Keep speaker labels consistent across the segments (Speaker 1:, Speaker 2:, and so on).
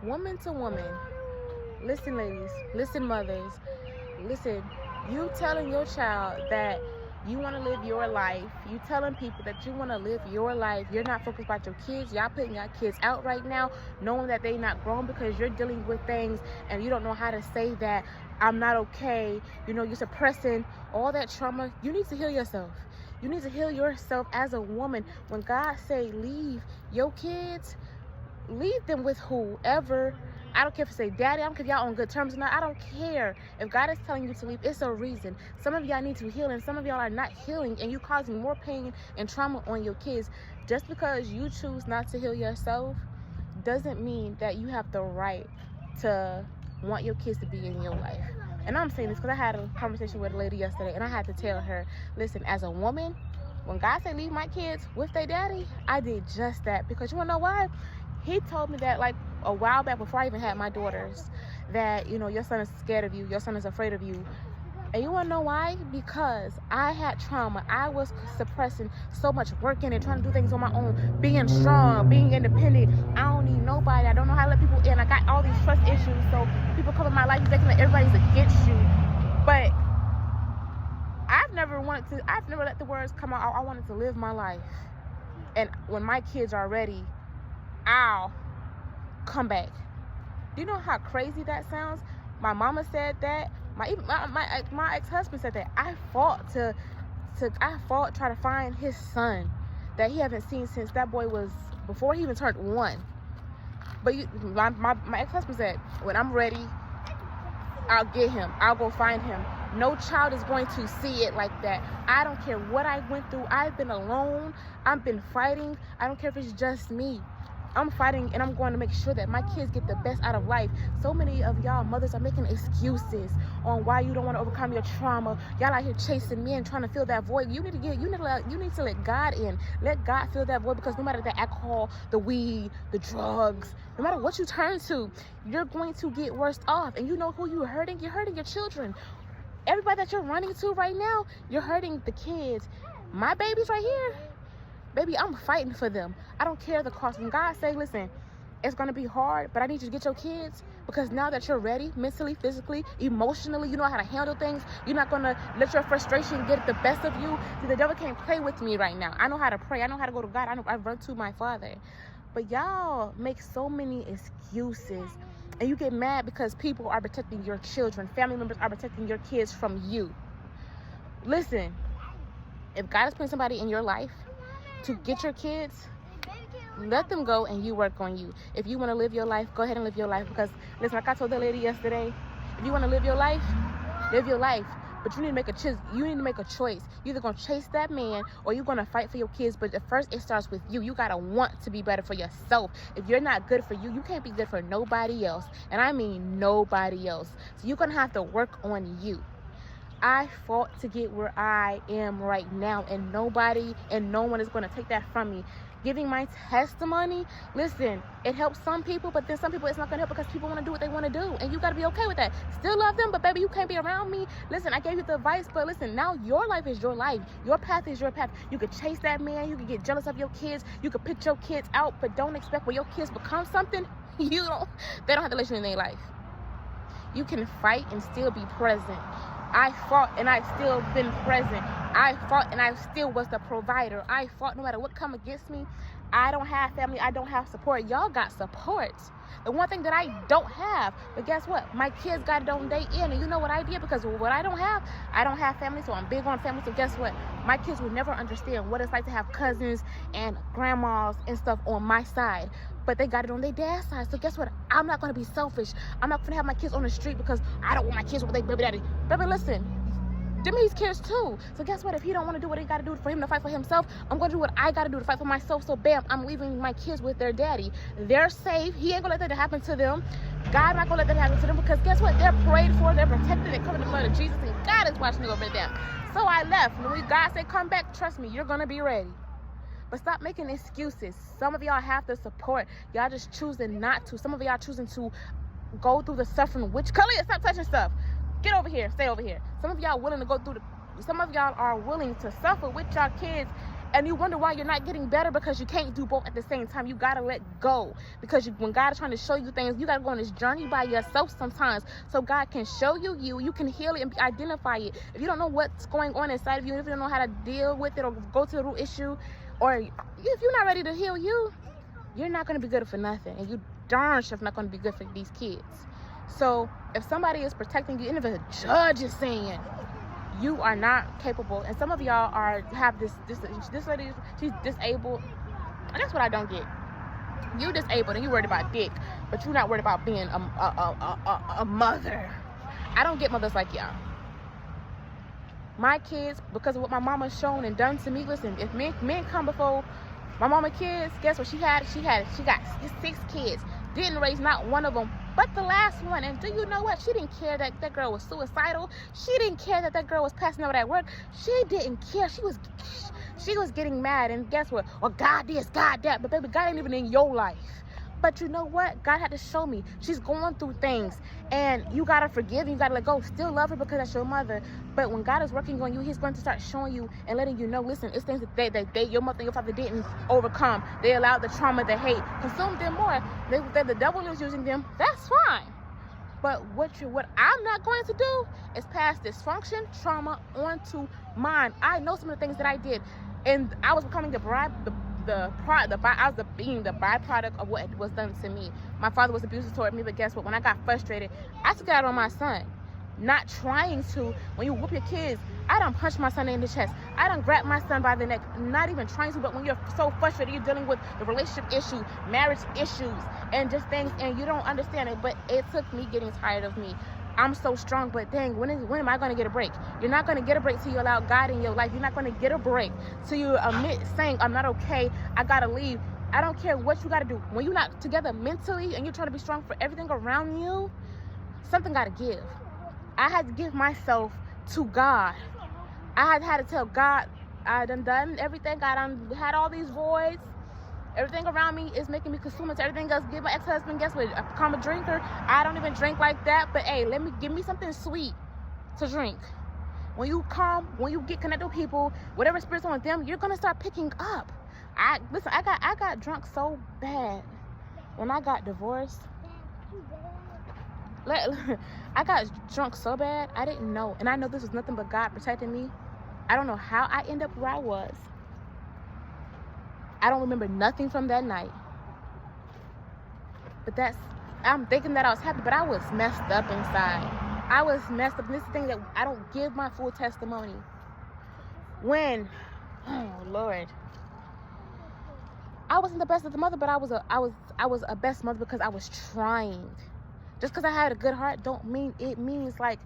Speaker 1: woman to woman. Listen, ladies. Listen, mothers. Listen, you telling your child that you want to live your life. You telling people that you want to live your life. You're not focused about your kids. Y'all putting your kids out right now, knowing that they not grown because you're dealing with things and you don't know how to say that I'm not okay. You know, you're suppressing all that trauma. You need to heal yourself. You need to heal yourself as a woman. When God say leave your kids, leave them with whoever. I don't care if you say daddy. I don't care if y'all on good terms or not. I don't care. If God is telling you to leave, it's a reason. Some of y'all need to heal and some of y'all are not healing and you causing more pain and trauma on your kids. Just because you choose not to heal yourself doesn't mean that you have the right to want your kids to be in your life. And I'm saying this because I had a conversation with a lady yesterday and I had to tell her, listen, as a woman, when God said leave my kids with their daddy, I did just that. Because you want to know why? He told me that like a while back before I even had my daughters, that, you know, your son is scared of you, your son is afraid of you. And you want to know why? Because I had trauma. I was suppressing so much, working and trying to do things on my own, being strong, being independent. I don't need nobody. I don't know how to let people in. I got all these trust issues. So people come in my life thinking that everybody's against you. But I've never let the words come out. I wanted to live my life. And when my kids are ready, I'll come back. Do you know how crazy that sounds? My mama said that. My ex-husband said that. I fought trying to find his son that he haven't seen since that boy was before he even turned 1. But my ex-husband said, when I'm ready, I'll get him. I'll go find him. No child is going to see it like that. I don't care what I went through. I've been alone. I've been fighting. I don't care if it's just me. I'm fighting and I'm going to make sure that my kids get the best out of life. So many of y'all mothers are making excuses on why you don't want to overcome your trauma. Y'all out here chasing men, trying to fill that void. You need to let God in. Let God fill that void, because no matter the alcohol, the weed, the drugs, no matter what you turn to, you're going to get worse off. And you know who you're hurting? You're hurting your children. Everybody that you're running to right now, you're hurting the kids. My babies right here, baby, I'm fighting for them. I don't care the cost. When God say, listen, it's going to be hard, but I need you to get your kids, because now that you're ready, mentally, physically, emotionally, you know how to handle things. You're not going to let your frustration get the best of you. See, the devil can't play with me right now. I know how to pray. I know how to go to God. I run to my Father. But y'all make so many excuses, and you get mad because people are protecting your children. Family members are protecting your kids from you. Listen, if God is putting somebody in your life to get your kids, let them go and you work on you. If you want to live your life, go ahead and live your life. Because listen, like I told the lady yesterday, if you want to live your life, live your life. But you need to make a choice. You need to make a choice. You're either going to chase that man or you're going to fight for your kids. But at first, it starts with you. You got to want to be better for yourself. If you're not good for you, you can't be good for nobody else. And I mean nobody else. So you're going to have to work on you. I fought to get where I am right now, and nobody and no one is going to take that from me. Giving my testimony, listen, it helps some people, but then some people it's not going to help, because people want to do what they want to do, and you got to be okay with that. Still love them, but baby, you can't be around me. Listen, I gave you the advice, but listen, now your life is your life. Your path is your path. You could chase that man. You could get jealous of your kids. You could pick your kids out, but don't expect when your kids become something, they don't have to let you in their life. You can fight and still be present. I fought and I've still been present. I fought and I still was the provider. I fought no matter what come against me. I don't have family. I don't have support. Y'all got support. The one thing that I don't have, but guess what? My kids got it on day in, and you know what I did? Because what I don't have family, so I'm big on family. So guess what? My kids will never understand what it's like to have cousins and grandmas and stuff on my side. But they got it on their dad's side. So guess what? I'm not going to be selfish. I'm not going to have my kids on the street because I don't want my kids with their baby daddy. Baby, listen. Them he's kids too. So guess what? If he don't want to do what he got to do for him to fight for himself, I'm going to do what I got to do to fight for myself. So bam, I'm leaving my kids with their daddy. They're safe. He ain't going to let that happen to them. God not going to let that happen to them, because guess what? They're prayed for. They're protected. They're covered in the blood of Jesus. And God is watching over them. So I left. And when God said, come back, trust me, you're going to be ready. But stop making excuses. Some of y'all have the support. Y'all just choosing not to. Some of y'all choosing to go through the suffering. Which, Kalia, stop touching stuff. Get over here. Stay over here. Some of y'all are willing to suffer with y'all kids And you wonder why you're not getting better, because you can't do both at the same time. You got to let go, because when God is trying to show you things, you got to go on this journey by yourself sometimes, so God can show you can heal it and identify it. If you don't know what's going on inside of you, if you don't know how to deal with it or go to the root issue, or if you're not ready to heal you're not going to be good for nothing, and you darn sure not going to be good for these kids. So if somebody is protecting you, and if a judge is saying you are not capable, and some of y'all have this lady, she's disabled, and that's what I don't get. You disabled and you worried about dick, but you're not worried about being a mother. I don't get mothers like y'all. My kids, because of what my mama's shown and done to me, listen, if men come before my mama kids, guess what she got 6 kids, didn't raise not one of them but the last one. And do you know what? She didn't care that that girl was suicidal. She didn't care that that girl was passing out at work. She didn't care. She was getting mad. And guess what? Well, God this, God that. But baby, God ain't even in your life. But you know what? God had to show me. She's going through things. And you got to forgive. You got to let go. Still love her because that's your mother. But when God is working on you, he's going to start showing you and letting you know, listen, it's things that your mother and your father didn't overcome. They allowed the trauma, the hate, consume them more. The devil is using them. That's fine. But what I'm not going to do is pass dysfunction, trauma onto mine. I know some of the things that I did. And I was becoming I was being the byproduct of what was done to me. My father was abusive toward me, but guess what? When I got frustrated, I took it out on my son. Not trying to. When you whoop your kids, I done punch my son in the chest. I done grab my son by the neck. Not even trying to, but when you're so frustrated, you're dealing with the relationship issue, marriage issues, and just things, and you don't understand it. But it took me getting tired of me. I'm so strong, but dang, when am I going to get a break? You're not going to get a break till you allow God in your life. You're not going to get a break till you admit saying, I'm not okay, I got to leave. I don't care what you got to do. When you're not together mentally and you're trying to be strong for everything around you, something got to give. I had to give myself to God. I had to tell God, I done everything. I done had all these voids. Everything around me is making me consume it. Everything else. Give my ex-husband, guess what? I become a drinker. I don't even drink like that. But hey, give me something sweet to drink. When you get connected with people, whatever spirit's on them, you're gonna start picking up. I got drunk so bad when I got divorced. I got drunk so bad, I didn't know. And I know this was nothing but God protecting me. I don't know how I ended up where I was. I don't remember nothing from that night. But I'm thinking that I was happy, but I was messed up inside. I was messed up. And this is the thing that I don't give my full testimony. Oh Lord. I wasn't the best of the mother, but I was a best mother because I was trying. Just because I had a good heart don't mean it means like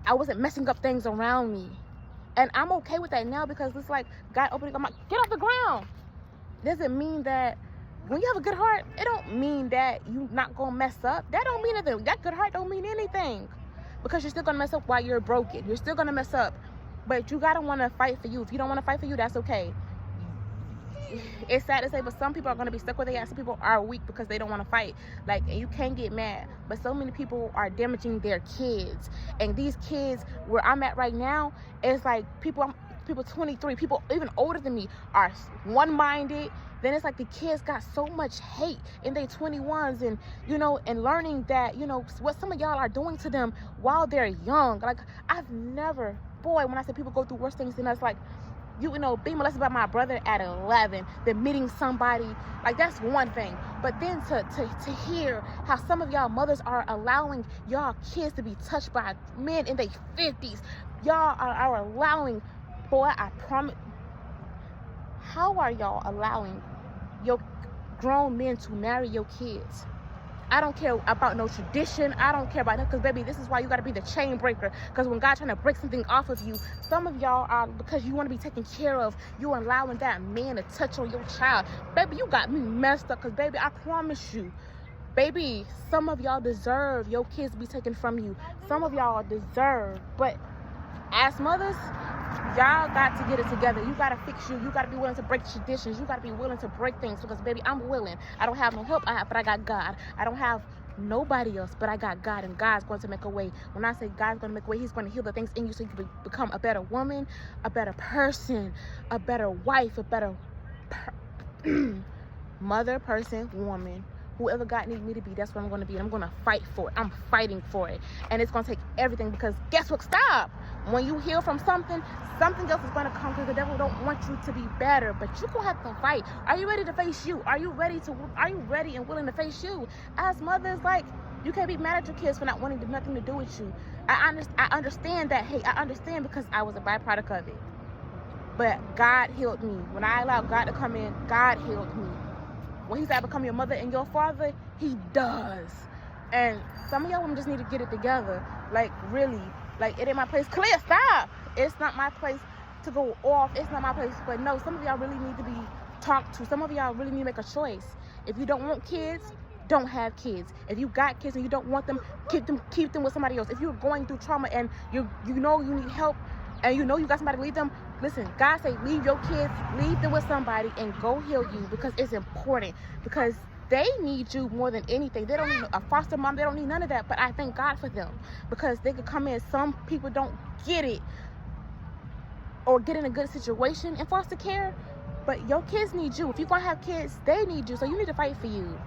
Speaker 1: I wasn't messing up things around me. And I'm okay with that now because it's like God opening up, I'm like, get off the ground. Doesn't mean that when you have a good heart, it don't mean that you not gonna mess up. That don't mean anything. That good heart don't mean anything, because you're still gonna mess up while you're broken. You're still gonna mess up, but you gotta want to fight for you. If you don't want to fight for you, that's okay. It's sad to say, but some people are gonna be stuck where they are. Some people are weak because they don't want to fight. Like, and you can't get mad, but so many people are damaging their kids, and these kids where I'm at right now, it's like people 23, people even older than me are one-minded. Then it's like the kids got so much hate in their 21s, and and learning that what some of y'all are doing to them while they're young. Like, I've never, when I say people go through worse things than us, like being molested by my brother at 11, then meeting somebody, like, that's one thing. But then to hear how some of y'all mothers are allowing y'all kids to be touched by men in their 50s. Y'all are allowing, I promise. How are y'all allowing your grown men to marry your kids? I don't care about no tradition. I don't care about that, because baby, this is why you got to be the chain breaker. Because when God's trying to break something off of you, some of y'all are, because you want to be taken care of, you're allowing that man to touch on your child. Baby, you got me messed up, because baby, I promise you, baby, some of y'all deserve your kids to be taken from you. Some of y'all deserve, but as mothers, Y'all got to get it together. You got to fix you. You got to be willing to break traditions. You got to be willing to break things because, baby, I'm willing. I don't have no help, but I got God. I don't have nobody else, but I got God, and God's going to make a way. When I say God's going to make a way, he's going to heal the things in you so you can become a better woman, a better person, a better wife, a better mother, person, woman. Whoever God needs me to be, that's what I'm going to be. And I'm going to fight for it. I'm fighting for it. And it's going to take everything because guess what? Stop. When you heal from something, something else is going to come because the devil don't want you to be better. But you're going to have to fight. Are you ready to face you? Are you ready and willing to face you? As mothers, like, you can't be mad at your kids for not wanting nothing to do with you. I understand that. Hey, I understand because I was a byproduct of it. But God healed me. When I allowed God to come in, God healed me. When he said I become your mother and your father, he does. And some of y'all women just need to get it together. Like, really. Like, it ain't my place. Clear, stop. It's not my place to go off. It's not my place. But no, some of y'all really need to be talked to. Some of y'all really need to make a choice. If you don't want kids, don't have kids. If you got kids and you don't want them, keep them with somebody else. If you're going through trauma and you know you need help and you know you got somebody to leave them, listen, God say leave your kids, leave them with somebody and go heal you because it's important. Because they need you more than anything. They don't need a foster mom. They don't need none of that. But I thank God for them because they could come in. Some people don't get it or get in a good situation in foster care. But your kids need you. If you're going to have kids, they need you. So you need to fight for you.